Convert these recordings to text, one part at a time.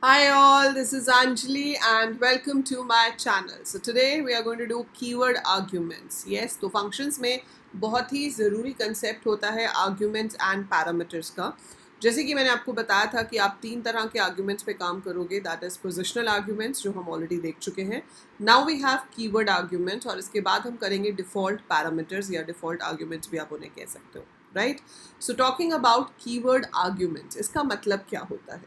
Hi all, this is Anjali and welcome to my channel. So today we are going to do keyword arguments. Yes, तो functions में बहुत ही ज़रूरी concept होता है arguments and parameters का. जैसे कि मैंने आपको बताया था कि आप 3 तरह के arguments पे काम करोगे, that is positional arguments जो हम already देख चुके हैं. Now we have keyword arguments और इसके बाद हम करेंगे default parameters या default arguments भी आप उन्हें कह सकते हो, right? So talking about keyword arguments, इसका मतलब क्या होता है?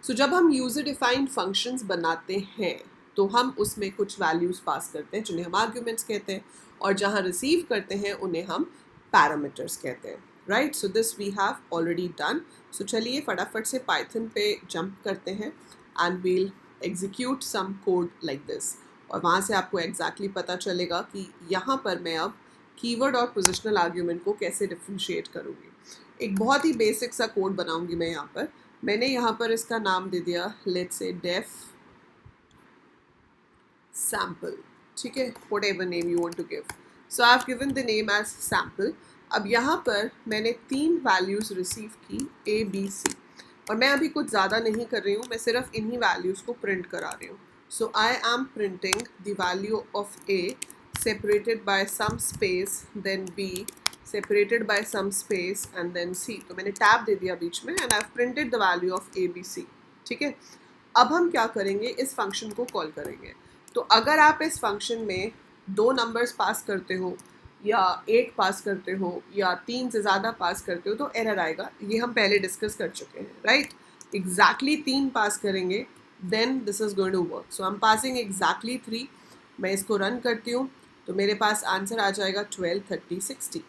जब हम यूजर डिफाइंड फंक्शंस बनाते हैं तो हम उसमें कुछ वैल्यूज पास करते हैं जिन्हें हम आर्ग्यूमेंट्स कहते हैं और जहां रिसीव करते हैं उन्हें हम पैरामीटर्स कहते हैं right. So this we have already done. So चलिए फटाफट से पाइथन पे जंप करते हैं and we'll execute some code like this और वहाँ से आपको एग्जैक्टली पता चलेगा कि यहाँ पर मैं अब कीवर्ड और पोजिशनल आर्ग्यूमेंट को कैसे डिफ्रेंशिएट करूँगी. एक बहुत ही बेसिक सा कोड बनाऊंगी मैं यहाँ पर. मैंने यहाँ पर इसका नाम दे दिया लेट्स से डेफ सैम्पल. ठीक है, whatever name you want to give. So I have given the name as sample. अब यहाँ पर मैंने 3 वैल्यूज़ रिसीव की ए बी सी और मैं अभी कुछ ज़्यादा नहीं कर रही हूँ, मैं सिर्फ इन्हीं वैल्यूज़ को प्रिंट करा रही हूँ. So I am printing the value of a separated by some space, then B separated by some space and then C. तो मैंने टैब दे दिया बीच में and I've printed the value of A, B, C. ठीक है, अब हम क्या करेंगे, इस फंक्शन को कॉल करेंगे. तो अगर आप इस फंक्शन में 2 नंबर्स पास करते हो या 1 पास करते हो या 3 से ज़्यादा पास करते हो तो एरर आएगा. ये हम पहले डिस्कस कर चुके हैं राइट. एग्जैक्टली 3 पास करेंगे then this is going to work. So I am passing exactly 3. मैं इसको रन करती हूँ तो मेरे पास आंसर आ जाएगा 12, 30, 60.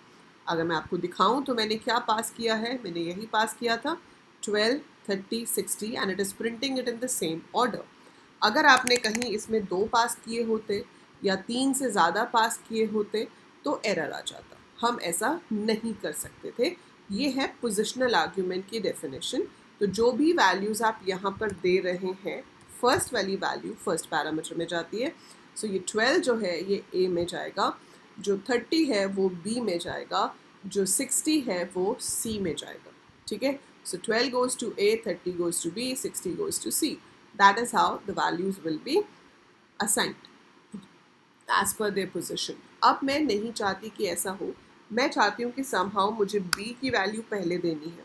अगर मैं आपको दिखाऊं तो मैंने क्या पास किया है, मैंने यही पास किया था 12, 30, 60 and it is printing it in the same order. अगर आपने कहीं इसमें 2 पास किए होते या 3 से ज़्यादा पास किए होते तो एरर आ जाता. हम ऐसा नहीं कर सकते थे. ये है पोजिशनल आर्ग्यूमेंट की डेफिनेशन. तो जो भी वैल्यूज़ आप यहाँ पर दे रहे हैं, फर्स्ट वाली वैल्यू फर्स्ट पैरामीटर में जाती है. सो ये 12 जो है ये ए में जाएगा, जो 30 है वो बी में जाएगा, जो 60 है वो सी में जाएगा. ठीक है, सो 12 goes to A, 30 goes to B, 60 goes to C. That is how the values will be assigned as per their position. अब मैं नहीं चाहती कि ऐसा हो. मैं चाहती हूँ कि somehow मुझे B की वैल्यू पहले देनी है,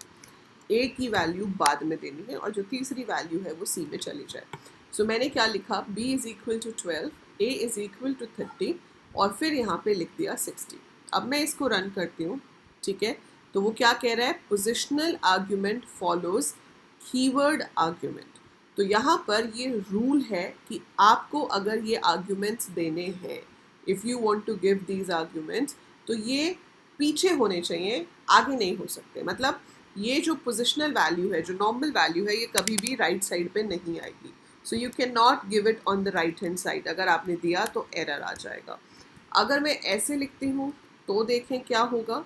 A की वैल्यू बाद में देनी है और जो तीसरी वैल्यू है वो C में चली जाए. सो मैंने क्या लिखा, B is equal to 12, A is equal to 30 और फिर यहाँ पे लिख दिया 60. अब मैं इसको रन करती हूँ. ठीक है, तो वो क्या कह रहा है, positional argument follows keyword argument. तो यहाँ पर ये रूल है कि आपको अगर ये आर्ग्यूमेंट्स देने हैं, if you want to give these arguments, तो ये पीछे होने चाहिए, आगे नहीं हो सकते. मतलब ये जो पोजिशनल वैल्यू है, जो नॉर्मल वैल्यू है, ये कभी भी राइट साइड पे नहीं आएगी. So you can not give it on the right hand side. अगर आपने दिया तो एरर आ जाएगा. अगर मैं ऐसे लिखती हूँ तो देखें क्या होगा,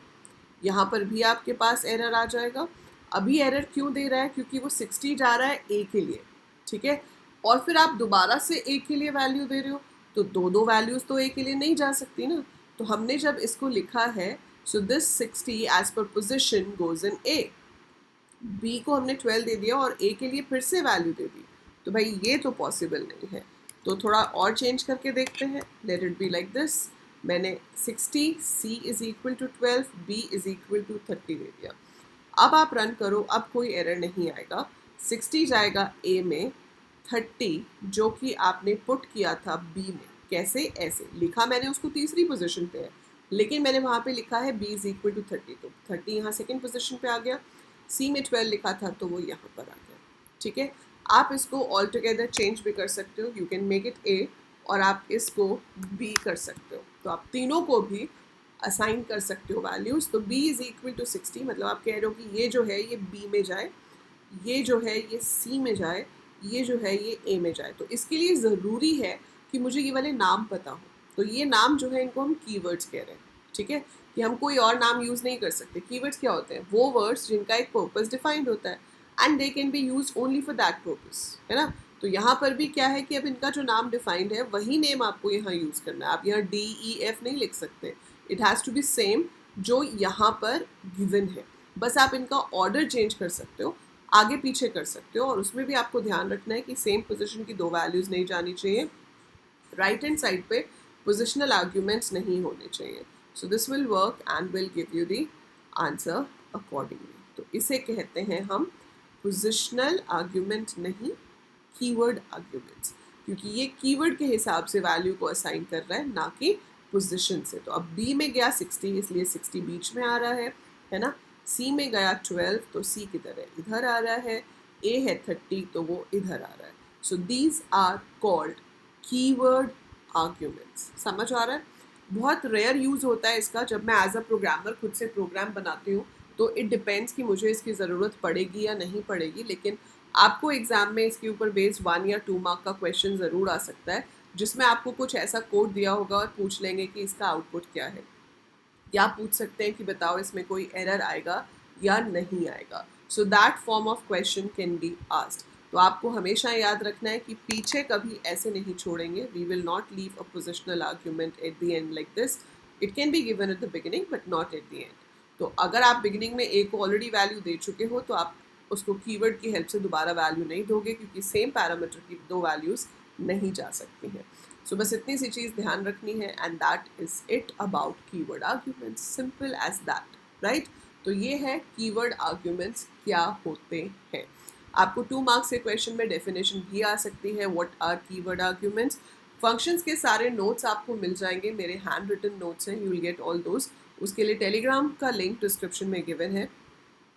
यहाँ पर भी आपके पास एरर आ जाएगा. अभी एरर क्यों दे रहा है, क्योंकि वो 60 जा रहा है ए के लिए. ठीक है, और फिर आप दोबारा से ए के लिए वैल्यू दे रहे हो तो दो वैल्यूज़ तो ए के लिए नहीं जा सकती ना. तो हमने जब इसको लिखा है, so this 60 as per position goes in A. B को हमने 12 दे दिया और ए के लिए फिर से वैल्यू दे दी. तो भाई ये तो पॉसिबल नहीं है. तो थोड़ा और चेंज करके देखते हैं. Let it be like this. मैंने 60, C is equal to 12, B is equal to 30 दे दिया. अब आप रन करो, अब कोई एरर नहीं आएगा. 60 जाएगा A में, 30 जो कि आपने पुट किया था B में. कैसे, ऐसे लिखा मैंने उसको तीसरी पोजीशन पे है, लेकिन मैंने वहाँ पे लिखा है B इज़ इक्वल टू 30, तो 30 यहाँ सेकेंड पोजीशन पे आ गया. C में 12 लिखा था तो वो यहाँ पर आ गया. ठीक है, आप इसको ऑल टुगेदर चेंज भी कर सकते हो. You can make it A और आप इसको B कर सकते हो. तो आप तीनों को भी असाइन कर सकते हो वैल्यूज़. तो B इज़ इक्वल टू 60, मतलब आप कह रहे हो कि ये जो है ये B में जाए, ये जो है ये C में जाए, ये जो है ये A में जाए. तो इसके लिए ज़रूरी है कि मुझे ये वाले नाम पता हो. तो ये नाम जो है इनको हम कीवर्ड्स कह रहे हैं. ठीक है, कि हम कोई और नाम यूज़ नहीं कर सकते. कीवर्ड्स क्या होते हैं, वो वर्ड्स जिनका एक पर्पस डिफाइंड होता है and they can be use only for that purpose, है ना. तो यहाँ पर भी क्या है कि अब इनका जो नाम डिफाइंड है वही नेम आपको यहाँ यूज़ करना है. आप यहाँ DEF नहीं लिख सकते. It has to be same जो यहाँ पर गिवन है. बस आप इनका ऑर्डर चेंज कर सकते हो. आगे पीछे कर सकते हो, और उसमें भी आपको ध्यान रखना है कि सेम पोजीशन की दो वैल्यूज़ नहीं जानी चाहिए, राइट हैंड साइड पे पोजिशनल आर्ग्यूमेंट्स नहीं होने चाहिए. So this will work and will give you the answer accordingly. तो इसे कहते हैं हम पोजिशनल आर्ग्यूमेंट, नहीं कीवर्ड आर्ग्यूमेंट्स, क्योंकि ये कीवर्ड के हिसाब से वैल्यू को असाइन कर रहा है, ना कि पोजीशन से. तो अब बी में गया 60, इसलिए 60 बीच में आ रहा है ना. सी में गया 12, तो सी किधर है, इधर आ रहा है. ए है 30, तो वो इधर आ रहा है. So these are called keyword arguments. समझ आ रहा है. बहुत रेयर यूज़ होता है इसका. जब मैं एज अ प्रोग्रामर खुद से प्रोग्राम बनाती हूँ तो इट डिपेंड्स कि मुझे इसकी ज़रूरत पड़ेगी या नहीं पड़ेगी, लेकिन आपको एग्जाम में इसके ऊपर बेस्ड 1 या 2 मार्क का क्वेश्चन ज़रूर आ सकता है, जिसमें आपको कुछ ऐसा कोड दिया होगा और पूछ लेंगे कि इसका आउटपुट क्या है, या पूछ सकते हैं कि बताओ इसमें कोई एरर आएगा या नहीं आएगा. So that form of question can be asked. तो आपको हमेशा याद रखना है कि पीछे कभी ऐसे नहीं छोड़ेंगे. We will not leave a positional argument at the end like this. It can be given at the beginning but not at the end. तो अगर आप बिगिनिंग में ए को ऑलरेडी वैल्यू दे चुके हो तो आप उसको कीवर्ड की हेल्प से दोबारा वैल्यू नहीं दोगे, क्योंकि सेम पैरामीटर की दो वैल्यूज़ नहीं जा सकती हैं. सो बस इतनी सी चीज़ ध्यान रखनी है, and that is it about keyword arguments. Simple as that, right. तो ये है कीवर्ड आर्ग्यूमेंट्स क्या होते हैं. आपको 2 मार्क्स के क्वेश्चन में डेफिनेशन भी आ सकती है, what are keyword arguments. Functions के सारे नोट्स आपको मिल जाएंगे, मेरे हैंड रिटन नोट्स हैं, you will get all those. उसके लिए टेलीग्राम का लिंक डिस्क्रिप्शन में गिवन है,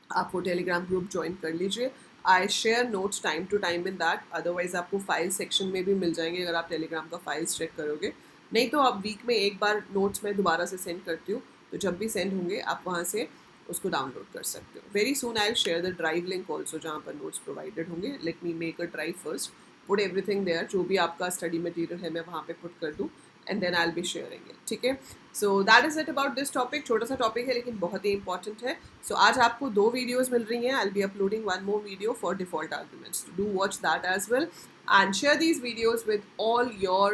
आप वो टेलीग्राम ग्रुप ज्वाइन कर लीजिए. I share notes time to time in that. Otherwise आपको फाइल सेक्शन में भी मिल जाएंगे अगर आप टेलीग्राम का फाइल्स चेक करोगे. नहीं तो आप वीक में एक बार नोट्स मैं दोबारा से सेंड करती हूँ, तो जब भी सेंड होंगे आप वहाँ से उसको डाउनलोड कर सकते हो. Very soon I will share the drive link also, जहाँ पर नोट्स प्रोवाइडेड होंगे. Let me make a drive first, put everything there, जो भी आपका स्टडी मटीरियल है मैं वहाँ पे पुट कर दूँ, and then I will be sharing it. ठीक है. So that is it about this topic. छोटा सा टॉपिक है लेकिन बहुत ही इंपॉर्टेंट है. सो आज आपको 2 वीडियोज़ मिल रही हैं. आई will be uploading 1 more video for default arguments. Do watch that as well, and share these videos with all your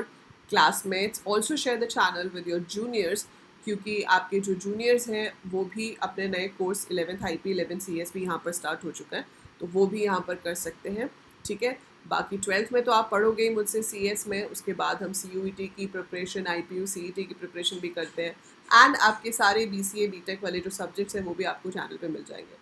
classmates. Also share the channel with your juniors, क्योंकि आपके जो जूनियर्स हैं वो भी अपने नए कोर्स 11th IP 11 CS भी यहाँ पर स्टार्ट हो चुका है, तो वो भी यहाँ पर कर सकते हैं. ठीक है. बाकी 12th में तो आप पढ़ोगे ही मुझसे CS में, उसके बाद हम CUET की प्रिपरेशन, IPU CET की प्रिपरेशन भी करते हैं, एंड आपके सारे BCA BTech वाले जो सब्जेक्ट्स हैं वो भी आपको चैनल पे मिल जाएंगे.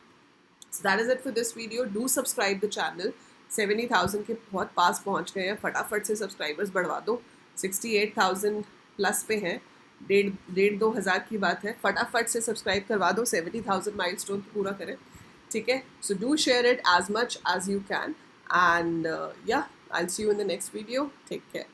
सो that is it for this video. Do subscribe the channel. 70,000 के बहुत पास पहुँच गए हैं. फटाफट से सब्सक्राइबर्स बढ़वा दो. 68,000 प्लस पे हैं. 1,500-2,000 की बात है. फटाफट से सब्सक्राइब करवा दो, 70,000 माइलस्टोन पूरा करें. ठीक है. So do share it as much as you can. And yeah, I'll see you in the next video. Take care.